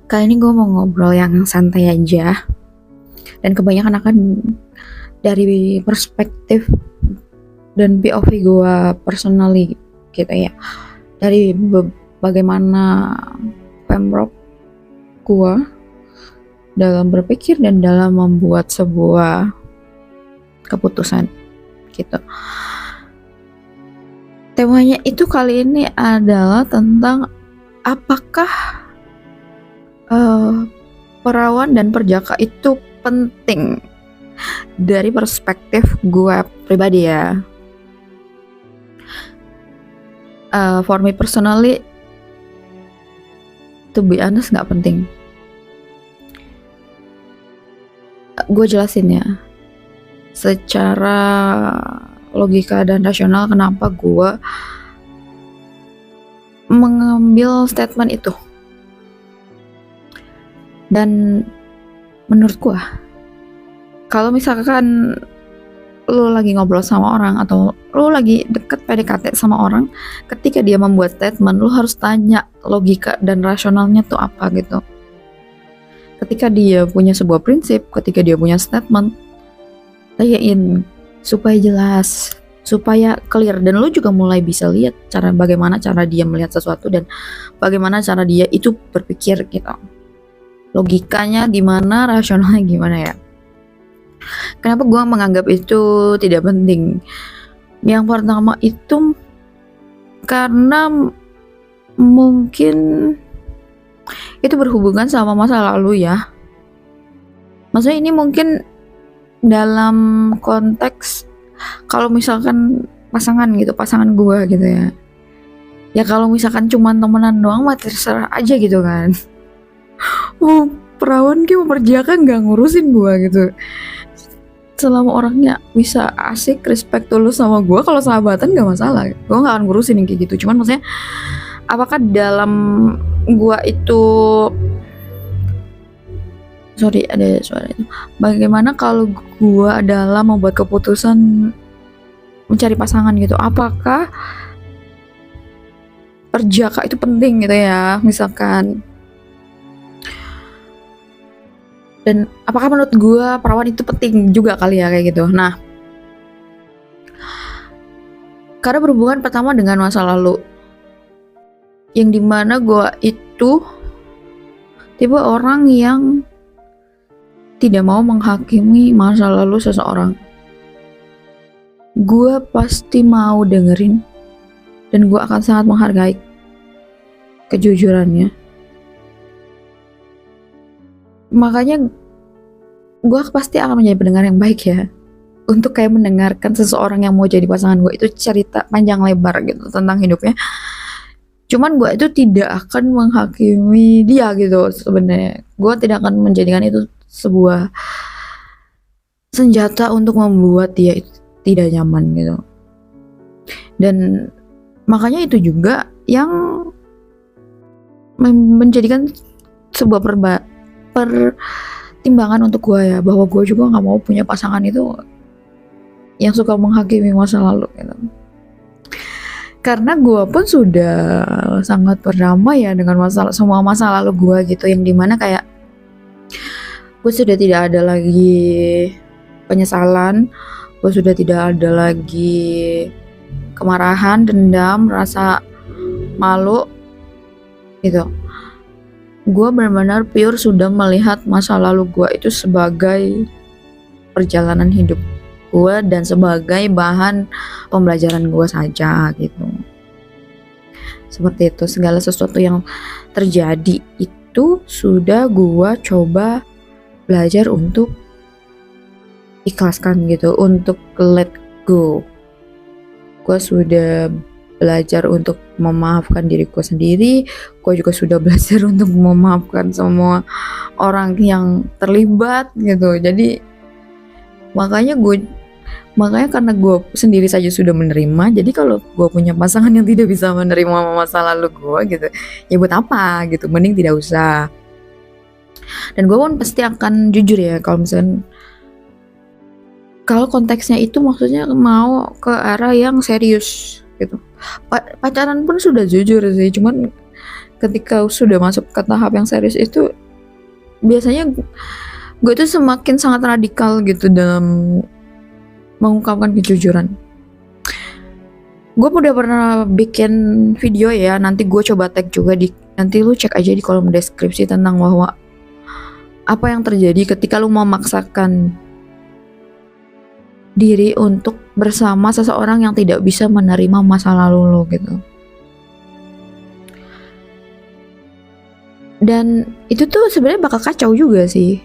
Kali ini gue mau ngobrol yang santai aja, dan kebanyakan akan dari perspektif dan POV gue personally gitu ya. Dari bagaimana pemprov gue dalam berpikir dan dalam membuat sebuah keputusan gitu. Temanya itu kali ini adalah tentang apakah perawan dan perjaka itu penting dari perspektif gue pribadi ya. For me personally, to be honest gak penting. Gue jelasin ya, secara logika dan rasional kenapa gue mengambil statement itu. Dan menurut gue, kalau misalkan lo lagi ngobrol sama orang atau lo lagi deket PDKT sama orang, ketika dia membuat statement, lo harus tanya logika dan rasionalnya tuh apa gitu. Ketika dia punya sebuah prinsip, ketika dia punya statement, tanyain supaya jelas, supaya clear, dan lo juga mulai bisa lihat bagaimana cara dia melihat sesuatu dan bagaimana cara dia itu berpikir gitu. Logikanya gimana, rasionalnya gimana ya. Kenapa gue menganggap itu tidak penting? Yang pertama itu karena mungkin itu berhubungan sama masa lalu ya. Maksudnya ini mungkin dalam konteks kalau misalkan pasangan gue gitu ya. Ya kalau misalkan cuma temenan doang mah terserah aja gitu kan. Perawan kayak perjaka nggak ngurusin gue gitu. Selama orangnya bisa asik, respect, tulus sama gue, kalau sahabatan gak masalah, gue gak akan ngurusin yang kayak gitu. Cuman maksudnya, apakah dalam gue itu, sorry ada suara itu, bagaimana kalau gue dalam membuat keputusan mencari pasangan gitu, apakah perjaka itu penting gitu ya, misalkan. Dan apakah menurut gue perawan itu penting juga kali ya kayak gitu. Nah, karena berhubungan pertama dengan masa lalu, yang dimana gue itu tipe orang yang tidak mau menghakimi masa lalu seseorang. Gue pasti mau dengerin, dan gue akan sangat menghargai kejujurannya. Makanya gue pasti akan menjadi pendengar yang baik ya, untuk kayak mendengarkan seseorang yang mau jadi pasangan gue itu cerita panjang lebar gitu tentang hidupnya. Cuman gue itu tidak akan menghakimi dia gitu sebenarnya. Gue tidak akan menjadikan itu sebuah senjata untuk membuat dia itu tidak nyaman gitu. Dan makanya itu juga yang menjadikan sebuah pertimbangan untuk gue ya, bahwa gue juga nggak mau punya pasangan itu yang suka menghakimi masa lalu gitu. Karena gue pun sudah sangat berdamai ya dengan semua masa lalu gue gitu, yang dimana kayak gue sudah tidak ada lagi penyesalan, gue sudah tidak ada lagi kemarahan, dendam, rasa malu gitu. Gue benar-benar pure sudah melihat masa lalu gue itu sebagai perjalanan hidup gue dan sebagai bahan pembelajaran gue saja gitu. Seperti itu, segala sesuatu yang terjadi itu sudah gue coba belajar untuk ikhlaskan gitu, untuk let go. Gue sudah belajar untuk memaafkan diriku sendiri. Gue juga sudah belajar untuk memaafkan semua orang yang terlibat gitu. Jadi makanya karena gue sendiri saja sudah menerima, jadi kalau gue punya pasangan yang tidak bisa menerima masa lalu gue gitu, ya buat apa gitu, mending tidak usah. Dan gue pun pasti akan jujur ya, kalau misalkan kalau konteksnya itu maksudnya mau ke arah yang serius gitu. Pacaran pun sudah jujur sih, cuman ketika sudah masuk ke tahap yang serius itu biasanya gue tuh semakin sangat radikal gitu dalam mengungkapkan kejujuran. Gue udah pernah bikin video ya, nanti gue coba tag juga nanti lu cek aja di kolom deskripsi tentang bahwa apa yang terjadi ketika lu memaksakan diri untuk bersama seseorang yang tidak bisa menerima masa lalu lo gitu. Dan itu tuh sebenarnya bakal kacau juga sih.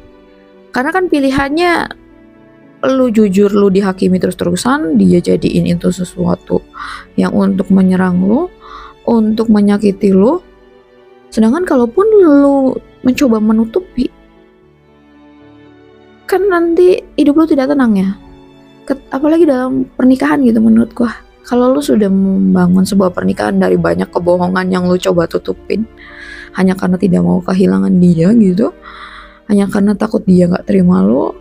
Karena kan pilihannya lu jujur, lu dihakimi terus-terusan, dia jadiin itu sesuatu yang untuk menyerang lu, untuk menyakiti lu. Sedangkan kalaupun lu mencoba menutupi, kan nanti hidup lu tidak tenang ya. Apalagi dalam pernikahan gitu menurut gua. Kalau lu sudah membangun sebuah pernikahan dari banyak kebohongan yang lu coba tutupin hanya karena tidak mau kehilangan dia gitu, hanya karena takut dia gak terima lu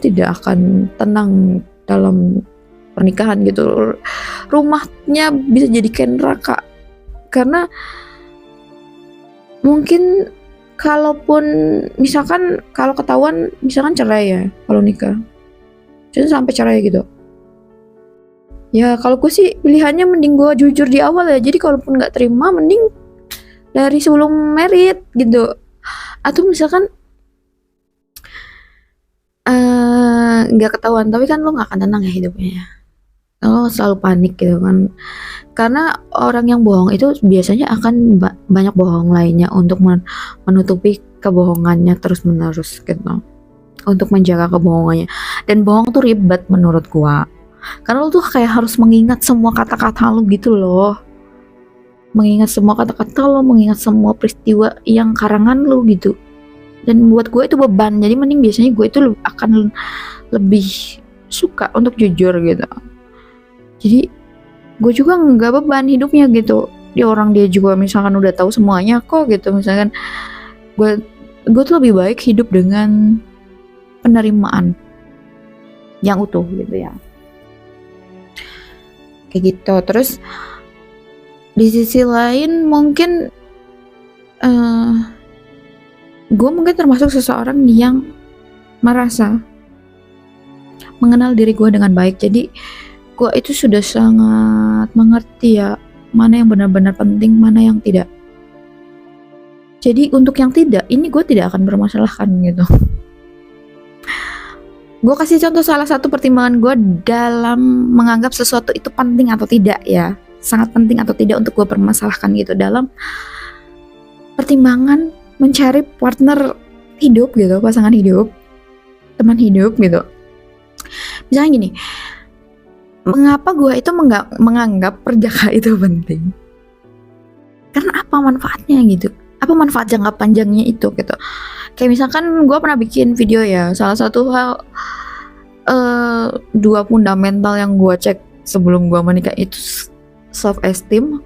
tidak akan tenang dalam pernikahan gitu. Rumahnya bisa jadi kayak neraka. Karena mungkin kalaupun misalkan kalau ketahuan misalkan cerai ya, kalau nikah jadi sampai cerai gitu ya, kalau gue sih pilihannya mending gue jujur di awal ya. Jadi kalaupun gak terima mending dari sebelum merit gitu. Atau misalkan nggak ketahuan tapi kan lo nggak akan tenang ya hidupnya ya, lo selalu panik gitu kan. Karena orang yang bohong itu biasanya akan banyak bohong lainnya untuk menutupi kebohongannya terus menerus gitu, untuk menjaga kebohongannya. Dan bohong tuh ribet menurut gua, karena lo tuh kayak harus mengingat semua kata-kata lo gitu loh, mengingat semua kata-kata lo, mengingat semua peristiwa yang karangan lo gitu. Dan buat gue itu beban, jadi mending biasanya gue itu akan lebih suka untuk jujur gitu. Jadi gue juga nggak beban hidupnya gitu. Dia juga misalkan udah tahu semuanya kok gitu, misalkan gue tuh lebih baik hidup dengan penerimaan yang utuh gitu ya, kayak gitu. Terus di sisi lain mungkin gue mungkin termasuk seseorang yang merasa mengenal diri gue dengan baik. Jadi gue itu sudah sangat mengerti ya mana yang benar-benar penting, mana yang tidak. Jadi untuk yang tidak, ini gue tidak akan bermasalahkan gitu. Gue kasih contoh salah satu pertimbangan gue dalam menganggap sesuatu itu penting atau tidak ya, sangat penting atau tidak untuk gue permasalahkan gitu, dalam pertimbangan mencari partner hidup gitu, pasangan hidup, teman hidup gitu. Misalnya gini, mengapa gue itu menganggap perjaka itu penting? Karena apa manfaatnya gitu? Apa manfaat jangka panjangnya itu gitu? Kayak misalkan gue pernah bikin video ya, salah satu hal 2 fundamental yang gue cek sebelum gue menikah itu self esteem,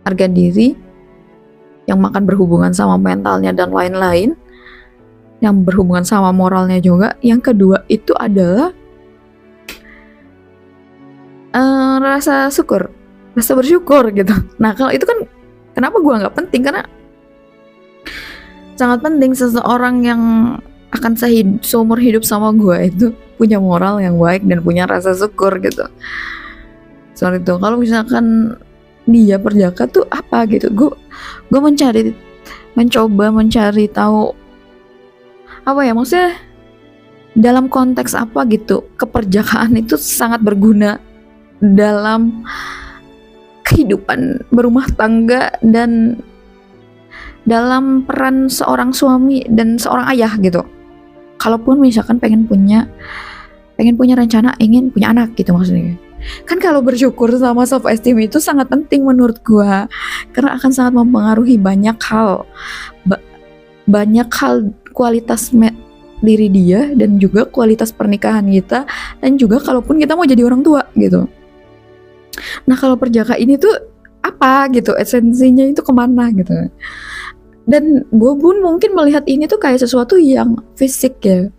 harga diri, yang makan berhubungan sama mentalnya dan lain-lain, yang berhubungan sama moralnya juga. Yang kedua itu adalah rasa bersyukur gitu. Nah kalau itu kan kenapa gue nggak penting, karena sangat penting seseorang yang akan seumur hidup sama gue itu punya moral yang baik dan punya rasa syukur gitu. Soal itu kalau misalkan dia perjaka tuh apa gitu, gue mencoba mencari tahu apa ya, maksudnya dalam konteks apa gitu keperjakaan itu sangat berguna dalam kehidupan berumah tangga dan dalam peran seorang suami dan seorang ayah gitu. Kalaupun misalkan pengen punya rencana ingin punya anak gitu maksudnya. Kan kalau bersyukur sama self esteem itu sangat penting menurut gua, karena akan sangat mempengaruhi banyak hal kualitas diri dia dan juga kualitas pernikahan kita, dan juga kalaupun kita mau jadi orang tua gitu. Nah kalau perjaka ini tuh apa gitu, esensinya itu kemana gitu. Dan gue pun mungkin melihat ini tuh kayak sesuatu yang fisik ya.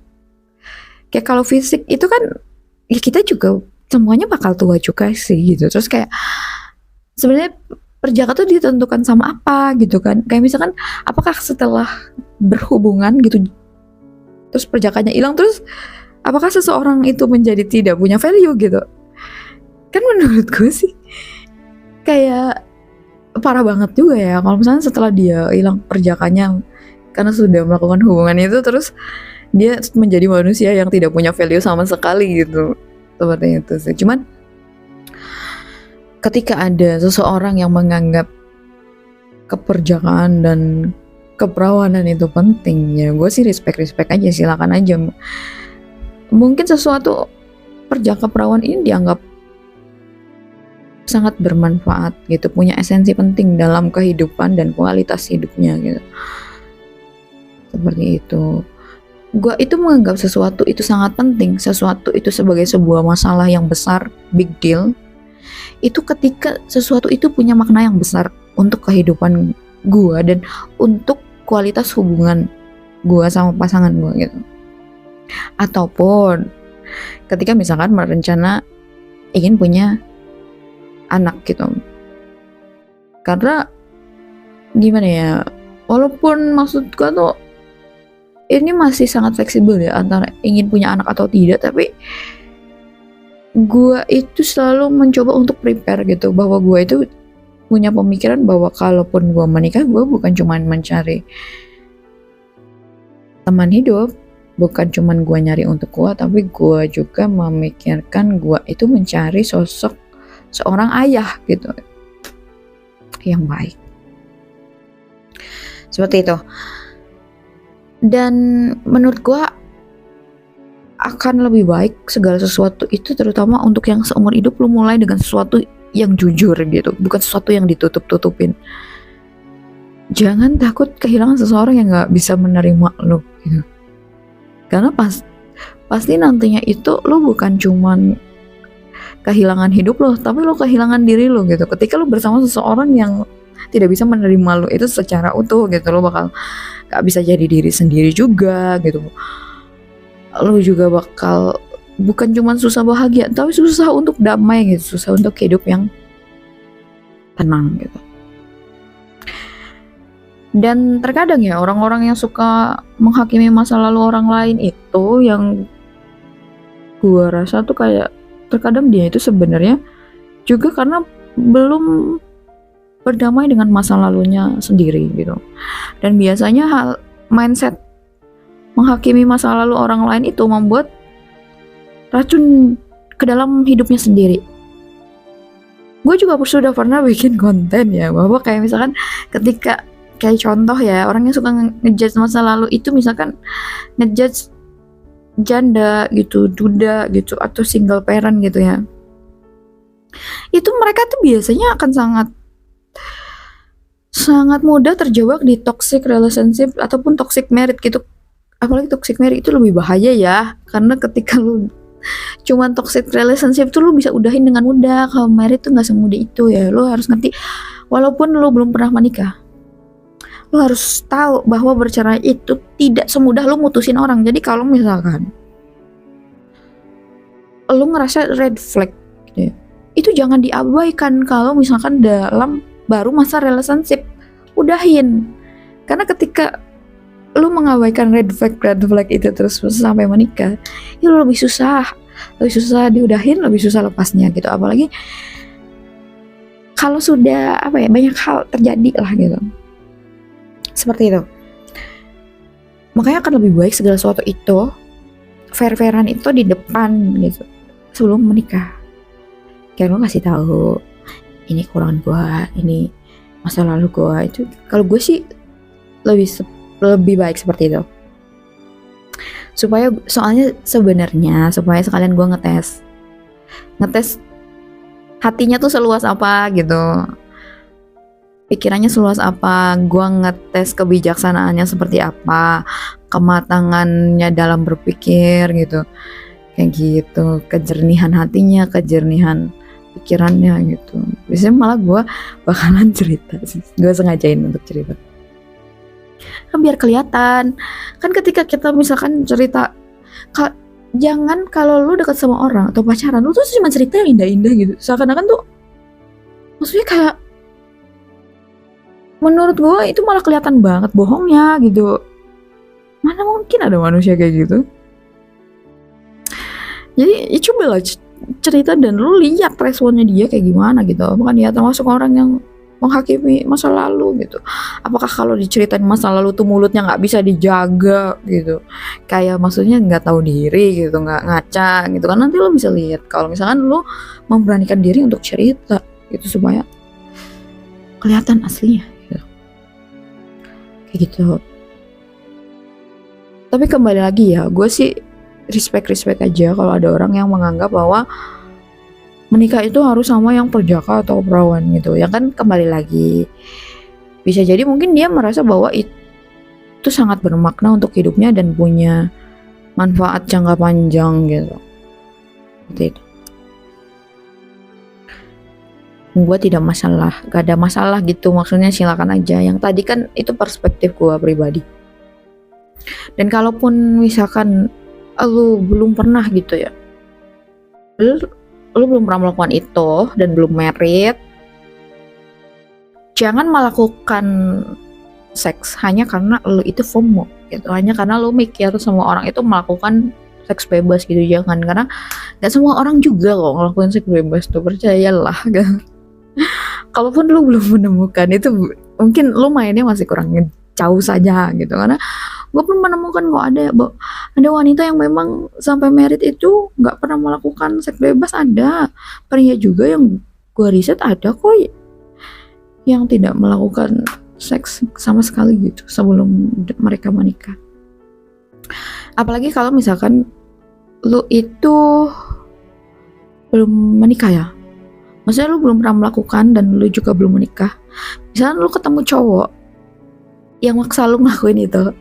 Kayak kalau fisik itu kan ya kita juga semuanya bakal tua juga sih gitu. Terus kayak sebenarnya perjaka tuh ditentukan sama apa gitu kan. Kayak misalkan apakah setelah berhubungan gitu terus perjakanya hilang, terus apakah seseorang itu menjadi tidak punya value gitu. Kan menurutku sih kayak parah banget juga ya kalau misalnya setelah dia hilang perjakanya karena sudah melakukan hubungan itu, terus dia menjadi manusia yang tidak punya value sama sekali gitu. Seperti itu sih. Cuman ketika ada seseorang yang menganggap keperjakaan dan keperawanan itu penting, ya gue sih respect aja, silakan aja. Mungkin sesuatu perjaka perawan ini dianggap sangat bermanfaat gitu, punya esensi penting dalam kehidupan dan kualitas hidupnya gitu. Seperti itu. Gue itu menganggap sesuatu itu sangat penting, sesuatu itu sebagai sebuah masalah yang besar, big deal, itu ketika sesuatu itu punya makna yang besar untuk kehidupan gue dan untuk kualitas hubungan gue sama pasangan gue gitu. Ataupun ketika misalkan merencana ingin punya anak gitu. Karena gimana ya, walaupun maksud gue tuh ini masih sangat fleksibel ya antara ingin punya anak atau tidak, tapi gue itu selalu mencoba untuk prepare gitu, bahwa gue itu punya pemikiran bahwa kalaupun gue menikah, gue bukan cuma mencari teman hidup, bukan cuma gue nyari untuk gue, tapi gue juga memikirkan gue itu mencari sosok seorang ayah gitu yang baik. Seperti itu. Dan menurut gue akan lebih baik segala sesuatu itu, terutama untuk yang seumur hidup, lu mulai dengan sesuatu yang jujur gitu, bukan sesuatu yang ditutup-tutupin. Jangan takut kehilangan seseorang yang gak bisa menerima lu gitu. Karena pasti nantinya itu lu bukan cuman kehilangan hidup lo, tapi lo kehilangan diri lo gitu. Ketika lo bersama seseorang yang tidak bisa menerima lo itu secara utuh gitu, lo bakal gak bisa jadi diri sendiri juga gitu. Lo juga bakal bukan cuma susah bahagia, tapi susah untuk damai gitu, susah untuk hidup yang tenang gitu. Dan terkadang ya orang-orang yang suka menghakimi masa lalu orang lain itu, yang gua rasa tuh kayak terkadang dia itu sebenarnya juga karena belum berdamai dengan masa lalunya sendiri gitu. Dan biasanya mindset menghakimi masa lalu orang lain itu membuat racun ke dalam hidupnya sendiri. Gue juga sudah pernah bikin konten ya, bahwa kayak misalkan ketika kayak contoh ya, orang yang suka ngejudge masa lalu itu misalkan ngejudge janda gitu, duda gitu, atau single parent gitu ya, itu mereka tuh biasanya akan sangat mudah terjebak di toxic relationship ataupun toxic marriage gitu. Apalagi toxic marriage itu lebih bahaya ya, karena ketika lu cuman toxic relationship tuh lu bisa udahin dengan mudah. Kalau married tuh nggak semudah itu ya, lu harus ngerti. Walaupun lu belum pernah menikah, lu harus tahu bahwa bercerai itu tidak semudah lu mutusin orang. Jadi kalau misalkan lu ngerasa red flag gitu ya, itu jangan diabaikan. Kalau misalkan dalam baru masa relationship, udahin. Karena ketika lu mengabaikan red flag itu terus sampai menikah, itu lebih susah diudahin, lebih susah lepasnya gitu. Apalagi kalau sudah banyak hal terjadi lah gitu. Seperti itu. Makanya akan lebih baik segala sesuatu itu fair-fairan itu di depan gitu, sebelum menikah. Kayak lu kasih tahu ini kekurangan gua, ini masa lalu gua. Itu kalau gue sih lebih baik seperti itu. Soalnya sebenarnya supaya sekalian gue ngetes hatinya tuh seluas apa gitu, pikirannya seluas apa, gue ngetes kebijaksanaannya seperti apa, kematangannya dalam berpikir gitu, kayak gitu, kejernihan hatinya, kejernihan pikirannya gitu. Biasanya malah gue bakalan cerita sih, gue sengajain untuk cerita kan biar kelihatan. Kan ketika kita misalkan cerita, jangan kalau lu dekat sama orang atau pacaran, lu tuh cuma cerita yang indah-indah gitu, seakan-akan tuh maksudnya kayak menurut gue itu malah kelihatan banget bohongnya gitu. Mana mungkin ada manusia kayak gitu. Jadi ya cobalah cerita dan lu lihat responnya dia kayak gimana gitu. Apakah dia termasuk orang yang menghakimi masa lalu gitu? Apakah kalau diceritain masa lalu tuh mulutnya nggak bisa dijaga gitu? Kayak maksudnya nggak tahu diri gitu, nggak ngaca gitu kan? Nanti lo bisa lihat kalau misalkan lo memberanikan diri untuk cerita gitu supaya kelihatan aslinya gitu. Kayak gitu. Tapi kembali lagi ya, gue sih respect aja kalau ada orang yang menganggap bahwa menikah itu harus sama yang perjaka atau perawan gitu. Ya kan kembali lagi, bisa jadi mungkin dia merasa bahwa itu sangat bermakna untuk hidupnya dan punya manfaat jangka panjang gitu. Seperti itu. Gue tidak masalah, gak ada masalah gitu, maksudnya silakan aja. Yang tadi kan itu perspektif gue pribadi. Dan kalaupun misalkan lu belum pernah gitu ya, lu belum pernah melakukan itu dan belum married, jangan melakukan seks hanya karena lu itu FOMO gitu, hanya karena lu mikir semua orang itu melakukan seks bebas gitu. Jangan, karena gak semua orang juga kok ngelakuin seks bebas tuh, percayalah gitu. Kalaupun lu belum menemukan itu, mungkin lu mainnya masih kurang jauh saja gitu. Karena gue pun menemukan kok ada wanita yang memang sampai married itu nggak pernah melakukan seks bebas. Ada pria juga yang gue riset, ada kok yang tidak melakukan seks sama sekali gitu sebelum mereka menikah. Apalagi kalau misalkan lu itu belum menikah ya, maksudnya lu belum pernah melakukan dan lu juga belum menikah. Misalnya lu ketemu cowok yang maksa lu ngelakuin itu,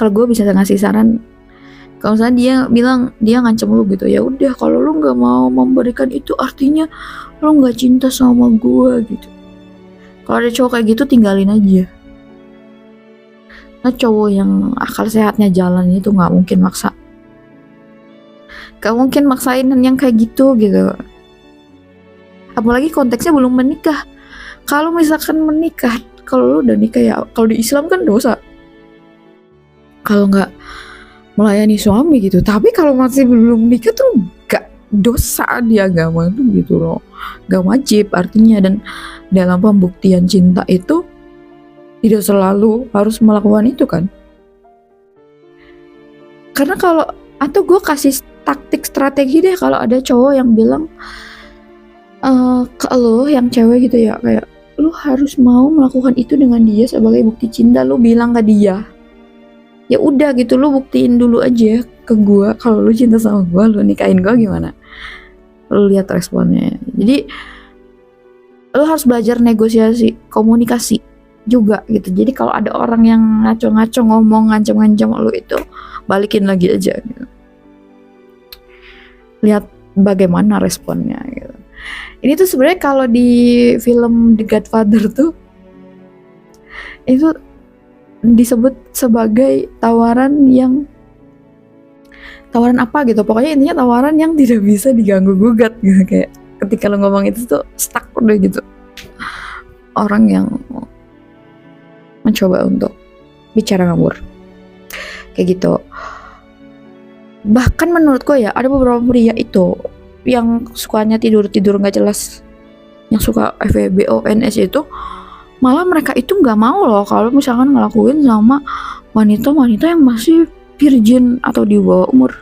kalau gue bisa ngasih saran, kalau misalnya dia bilang dia ngancem lu gitu, ya udah, kalau lu nggak mau memberikan itu artinya lu nggak cinta sama gue gitu. Kalau ada cowok kayak gitu, tinggalin aja. Nah, cowok yang akal sehatnya jalan itu nggak mungkin maksa, gak mungkin maksain yang kayak gitu. Apalagi konteksnya belum menikah. Kalau misalkan menikah, kalau lu udah nikah ya, kalau di Islam kan dosa kalau nggak melayani suami gitu. Tapi kalau masih belum nikah tuh gak dosa di agama tuh gitu loh, gak wajib artinya. Dan dalam pembuktian cinta itu tidak selalu harus melakukan itu kan. Karena kalau, atau gue kasih taktik strategi deh, kalau ada cowok yang bilang ke lo yang cewek gitu ya, kayak lu harus mau melakukan itu dengan dia sebagai bukti cinta, lu bilang ke dia, ya udah gitu, lu buktiin dulu aja ke gue kalau lu cinta sama gue, lu nikahin gue gimana, lu lihat responnya. Jadi lu harus belajar negosiasi, komunikasi juga gitu. Jadi kalau ada orang yang ngaco-ngaco ngomong, ngancam-ngancam lu, itu balikin lagi aja gitu. Lihat bagaimana responnya gitu. Ini tuh sebenarnya kalau di film The Godfather tuh itu disebut sebagai tawaran apa gitu. Pokoknya intinya tawaran yang tidak bisa diganggu gugat gitu. Kayak ketika lo ngomong itu tuh stuck udah gitu. Orang yang mencoba untuk bicara ngawur kayak gitu. Bahkan menurut gue ya, ada beberapa pria itu yang sukanya tidur gak jelas, yang suka FWB ONS itu, malah mereka itu nggak mau loh kalau misalkan ngelakuin sama wanita yang masih virgin atau di bawah umur.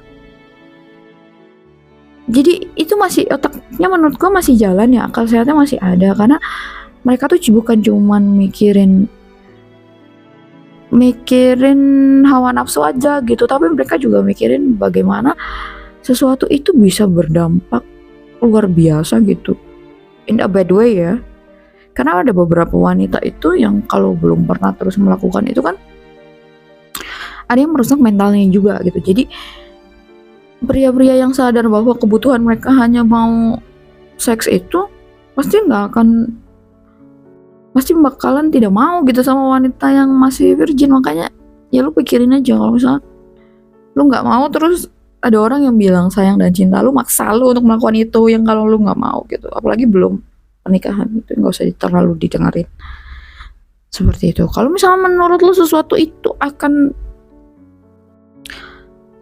Jadi itu masih, otaknya menurut gue masih jalan ya, akal sehatnya masih ada. Karena mereka tuh bukan cuman mikirin hawa nafsu aja gitu, tapi mereka juga mikirin bagaimana sesuatu itu bisa berdampak luar biasa gitu, in a bad way ya. Karena ada beberapa wanita itu yang kalau belum pernah terus melakukan itu kan, ada yang merusak mentalnya juga gitu. Jadi pria-pria yang sadar bahwa kebutuhan mereka hanya mau seks itu pasti bakalan tidak mau gitu sama wanita yang masih virgin. Makanya ya lu pikirin aja, kalau misalnya lu nggak mau, terus ada orang yang bilang sayang dan cinta lu, maksa lu untuk melakukan itu yang kalau lu nggak mau gitu, apalagi belum pernikahan, itu nggak usah terlalu didengarin. Seperti itu. Kalau misalnya menurut lo sesuatu itu akan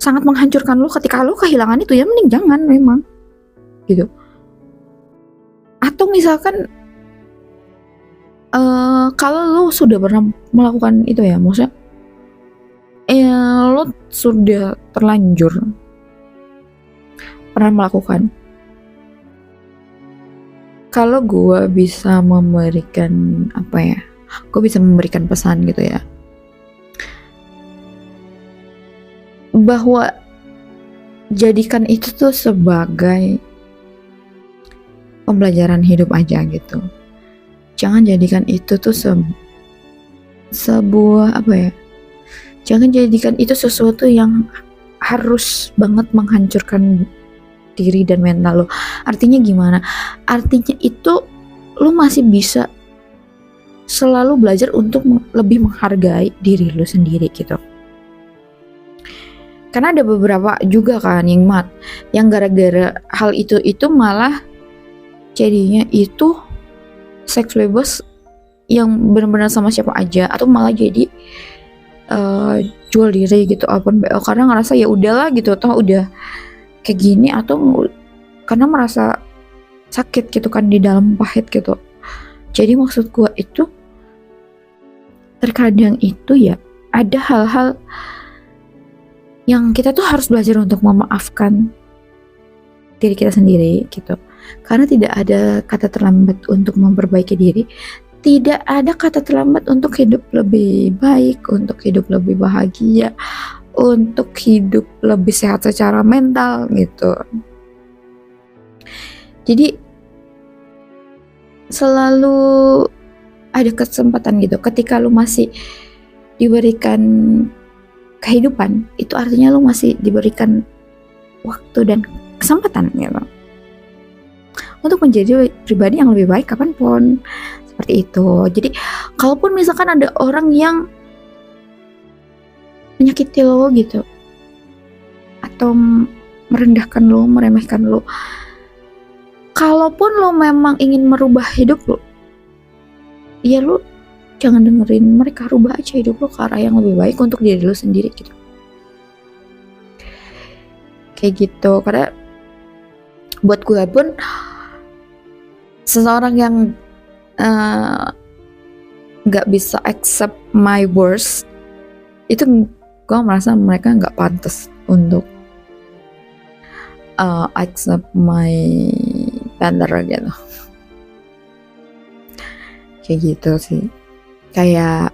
sangat menghancurkan lo ketika lo kehilangan itu, ya mending jangan memang gitu. Atau misalkan kalau lo sudah pernah melakukan itu ya, maksudnya lo sudah terlanjur pernah melakukan. Kalau gue bisa memberikan apa ya, gue bisa memberikan pesan gitu ya, bahwa jadikan itu tuh sebagai pembelajaran hidup aja gitu. Jangan jadikan itu tuh sebuah apa ya, jangan jadikan itu sesuatu yang harus banget menghancurkan diri dan mental lo. Artinya gimana? Artinya itu lo masih bisa selalu belajar untuk lebih menghargai diri lo sendiri gitu. Karena ada beberapa juga kan yang gara-gara hal itu malah jadinya itu seks bebas yang benar-benar sama siapa aja, atau malah jadi jual diri gitu, open BO, karena ngerasa ya udahlah gitu, toh udah kayak gini, atau karena merasa sakit gitu kan di dalam pahit gitu. Jadi maksud gue itu terkadang itu ya ada hal-hal yang kita tuh harus belajar untuk memaafkan diri kita sendiri gitu. Karena tidak ada kata terlambat untuk memperbaiki diri, tidak ada kata terlambat untuk hidup lebih baik, untuk hidup lebih bahagia, untuk hidup lebih sehat secara mental gitu. Jadi selalu ada kesempatan gitu. Ketika lu masih diberikan kehidupan, itu artinya lu masih diberikan waktu dan kesempatan gitu untuk menjadi pribadi yang lebih baik kapanpun. Seperti itu. Jadi kalaupun misalkan ada orang yang menyakiti lo gitu, atau merendahkan lo, meremehkan lo, kalaupun lo memang ingin merubah hidup lo, ya lo jangan dengerin mereka, rubah aja hidup lo ke arah yang lebih baik untuk diri lo sendiri gitu. Kayak gitu. Karena buat gue pun seseorang yang gak bisa accept my worst, itu gue merasa mereka gak pantas untuk accept my better gitu. Kayak gitu sih. Kayak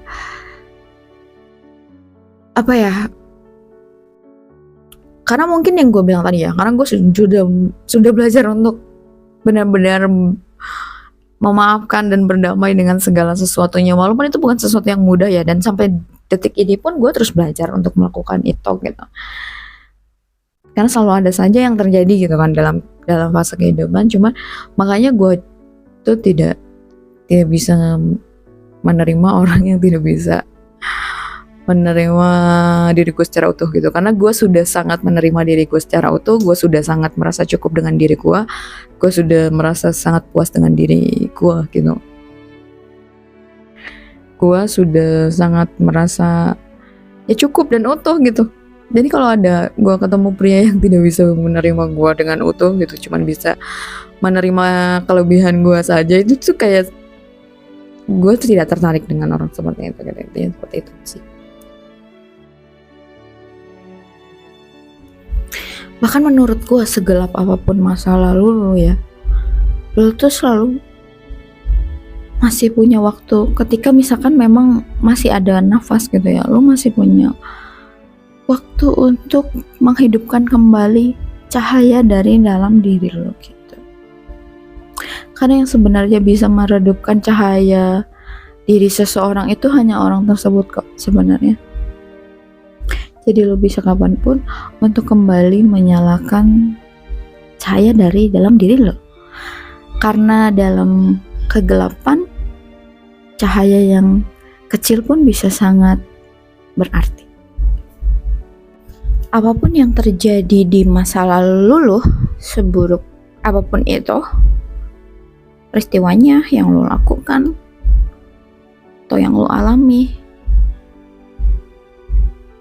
apa ya, karena mungkin yang gue bilang tadi ya, karena gue sudah belajar untuk benar-benar memaafkan dan berdamai dengan segala sesuatunya, walaupun itu bukan sesuatu yang mudah ya, dan sampai detik ini pun gue terus belajar untuk melakukan itu gitu. Karena selalu ada saja yang terjadi gitu kan dalam fase kehidupan. Cuma makanya gue tuh tidak bisa menerima orang yang tidak bisa menerima diriku secara utuh gitu. Karena gue sudah sangat menerima diriku secara utuh, gue sudah sangat merasa cukup dengan diri gue sudah merasa sangat puas dengan diri gue gitu. Gue sudah sangat merasa ya cukup dan utuh gitu. Jadi kalau ada gue ketemu pria yang tidak bisa menerima gue dengan utuh gitu, cuman bisa menerima kelebihan gue saja, itu tuh kayak gue tuh tidak tertarik dengan orang seperti itu gitu. Ya, seperti itu sih. Bahkan menurut gue segelap apapun masa lalu lo ya, lo tuh selalu masih punya waktu. Ketika misalkan memang masih ada nafas gitu ya, lo masih punya waktu untuk menghidupkan kembali cahaya dari dalam diri lo gitu. Karena yang sebenarnya bisa meredupkan cahaya diri seseorang itu hanya orang tersebut kok sebenarnya. Jadi lo bisa kapanpun untuk kembali menyalakan cahaya dari dalam diri lo. Karena dalam kegelapan, cahaya yang kecil pun bisa sangat berarti. Apapun yang terjadi di masa lalu lo, seburuk apapun itu peristiwanya yang lo lakukan, atau yang lo alami.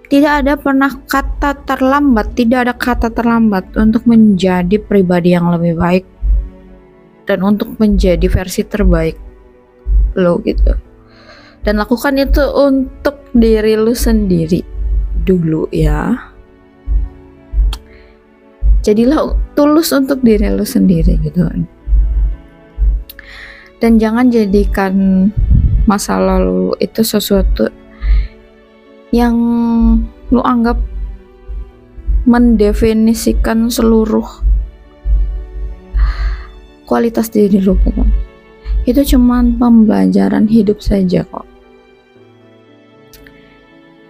Tidak ada pernah kata terlambat, tidak ada kata terlambat untuk menjadi pribadi yang lebih baik dan untuk menjadi versi terbaik lo gitu. Dan lakukan itu untuk diri lo sendiri dulu ya. Jadilah tulus untuk diri lo sendiri gitu. Dan jangan jadikan masa lalu itu sesuatu yang lu anggap mendefinisikan seluruh kualitas diri lu gitu. Itu cuman pembelajaran hidup saja kok.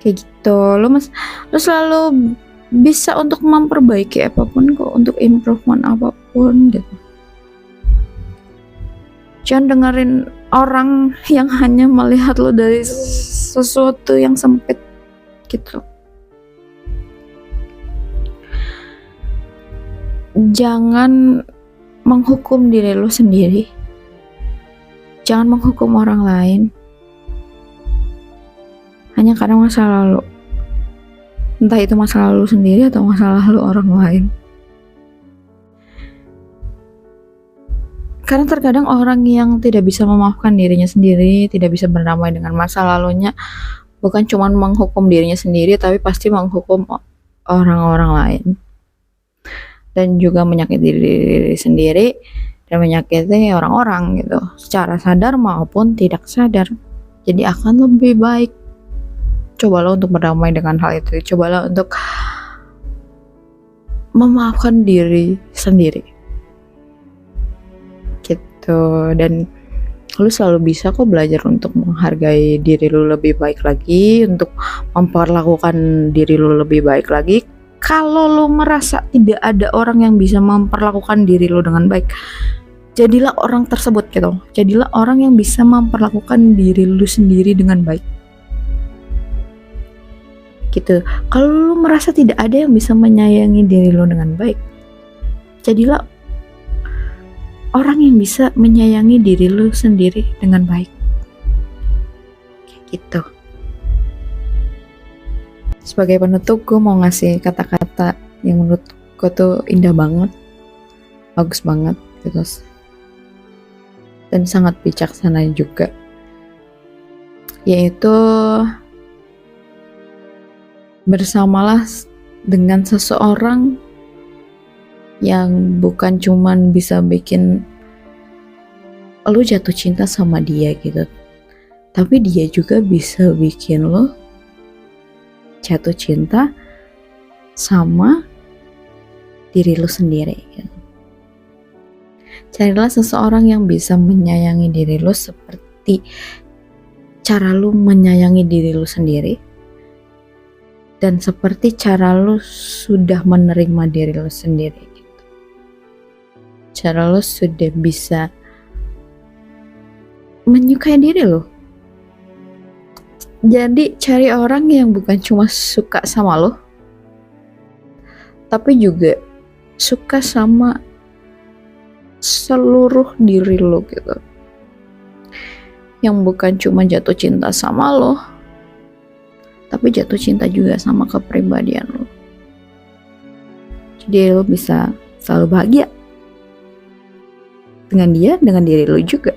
Kayak gitu. Lu selalu bisa untuk memperbaiki apapun kok, untuk improvement apapun gitu. Jangan dengerin orang yang hanya melihat lu dari sesuatu yang sempit gitu. Jangan menghukum diri lu sendiri. Jangan menghukum orang lain hanya karena masa lalu. Entah itu masa lalu sendiri atau masa lalu orang lain. Karena terkadang orang yang tidak bisa memaafkan dirinya sendiri, tidak bisa berdamai dengan masa lalunya, bukan cuma menghukum dirinya sendiri, tapi pasti menghukum orang-orang lain. Dan juga menyakiti diri sendiri, dan menyakiti orang-orang gitu, secara sadar maupun tidak sadar. Jadi akan lebih baik, cobalah untuk berdamai dengan hal itu, cobalah untuk memaafkan diri sendiri. Dan lu selalu bisa kok belajar untuk menghargai diri lu lebih baik lagi, untuk memperlakukan diri lu lebih baik lagi. Kalau lu merasa tidak ada orang yang bisa memperlakukan diri lu dengan baik, jadilah orang tersebut gitu. Jadilah orang yang bisa memperlakukan diri lu sendiri dengan baik gitu. Kalau lu merasa tidak ada yang bisa menyayangi diri lu dengan baik, jadilah orang yang bisa menyayangi diri lu sendiri dengan baik. Kayak gitu. Sebagai penutup, gue mau ngasih kata-kata yang menurut gue tuh indah banget, bagus banget gitu, dan sangat bijaksana juga, yaitu bersamalah dengan seseorang yang bukan cuman bisa bikin lu jatuh cinta sama dia gitu, tapi dia juga bisa bikin lu jatuh cinta sama diri lu sendiri gitu. Carilah seseorang yang bisa menyayangi diri lu seperti cara lu menyayangi diri lu sendiri, dan seperti cara lu sudah menerima diri lu sendiri. Cara lo sudah bisa menyukai diri lo. Jadi cari orang yang bukan cuma suka sama lo, tapi juga suka sama seluruh diri lo gitu. Yang bukan cuma jatuh cinta sama lo, tapi jatuh cinta juga sama kepribadian lo. Jadi lo bisa selalu bahagia dengan dia, dengan diri lo juga.